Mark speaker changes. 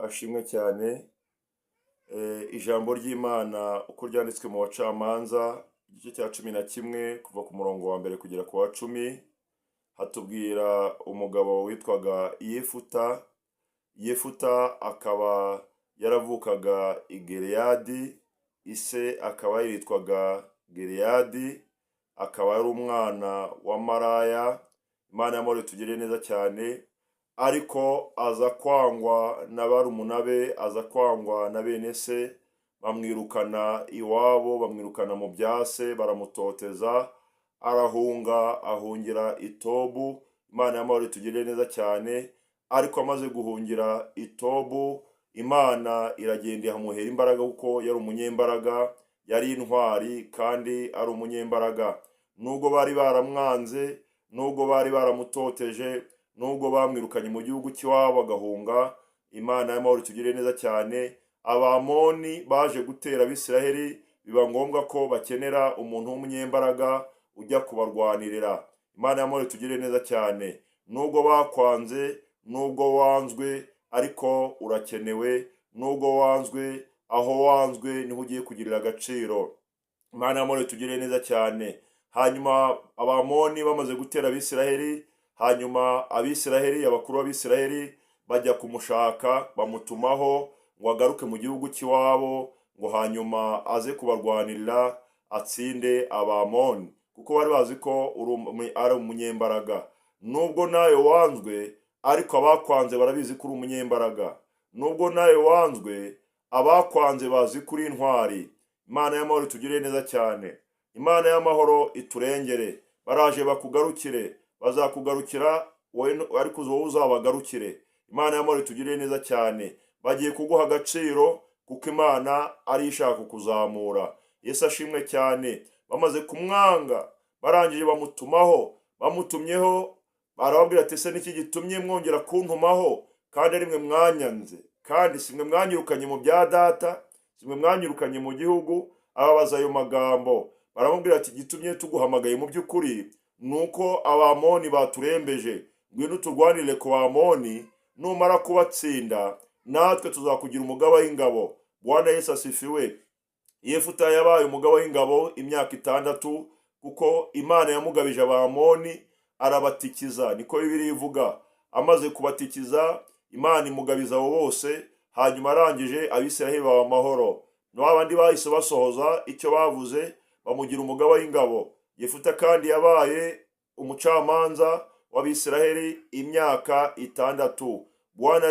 Speaker 1: ashimwe cyane. Ijambo ry'Imana uko ryanditswe mu Bacamanza igice cya 11 kuva ku murongo wa mbere kugera ku wa 10, hatubwira umugabo witwaga Yefuta akaba yaravukaga i Gileyadi, ise akaba yitwaga Gileyadi, akaba ari umwana wa Maraya. Imana yamuri tugire neza cyane, ariko aza kwangwa na barumuna be, aza kwangwa na bene se, bamwirukana iwabo, bamwirukana mu byase, baramutoteza, arahunga, ahungira i Tobu. Imana yamuri tugire neza cyane, ariko amaze guhungira i Tobu, Imana iragenda ihamuhera imbaraga kuko yari umunyembaraga, yari intwari kandi ari umunyembaraga. Nubwo bari baramwanze, nubwo bari baramutoteje, nubwo bamwirukanye mu gihugu cy'iwabo agahunga, Imana y'amahoro tugire neza cyane, Abamoni baje gutera Abisiraheli, biba ngombwa ko bakenera umuntu w'umunyembaraga ujya kubarwanirira. Imana y'amahoro tugire neza cyane, nubwo bakwanze, nubwo wanzwe, ariko urakenewe. Nubwo wanzwe, aho wanzwe niho ugiye kugirira agaciro. Imana y'amahoro tugire neza cyane. Hanyuma Abamoni bamaze gutera Abisiraheli, hanyuma Abisiraheli, abakuru b'Abisiraheli bajya kumushaka, bamutumaho ngo agaruke mu gihugu cy'iwabo, ngo hanyuma aze kubarwanirira atsinde Abamoni, kuko bari bazi ko ari umunyembaraga. Nubwo nawe wanzwe, ariko abakwanze barabizi ko uri umunyembaraga. Nubwo nawe wanzwe, abakwanze bazi kuri intwari. Imana y'amahoro tugire neza cyane. Imana y'amahoro iturengere. Baraje bakugarukire, bazakugarukira ariko wowe uzabagarukire. Imana y'amahoro tugire neza cyane. Bagiye kuguha agaciro kuko Imana ari ishaka kuzamura. Yesu ashimwe cyane. Bamaze kumwanga, barangije bamutumaho, bamutumyeho, barababwira ati ese niki gitumye mwongera kuntumaho kandi ari mwe mwanyanze, kandi simwe mwanyirukanye mu bya data, simwe mwanyirukanye mu gihugu? Ababaza ayo magambo, baramubwira ati gitumye tuguhamagaye mu by'ukuri nuko Abamoni baturembeje, ngwino turwanire ku Bamoni, numara kubatsinda natwe tuzakugira umugaba w'ingabo. Bwana Yesu asifiwe. Yefuta yabaye umugaba w'ingabo imyaka 6, kuko Imana yamugabije Abamoni, arabatikiza, niko Bibiliya ivuga. Amaze kubatikiza, Imana imugabiza abo bose, hanyuma arangije Abisiraheli baba amahoro. N'abandi bahise basohoza icyo bavuze, bamugira umugaba w'ingabo. Yefuta kandi yabaye umucamanza w'Abisiraheli imyaka 6. Bwana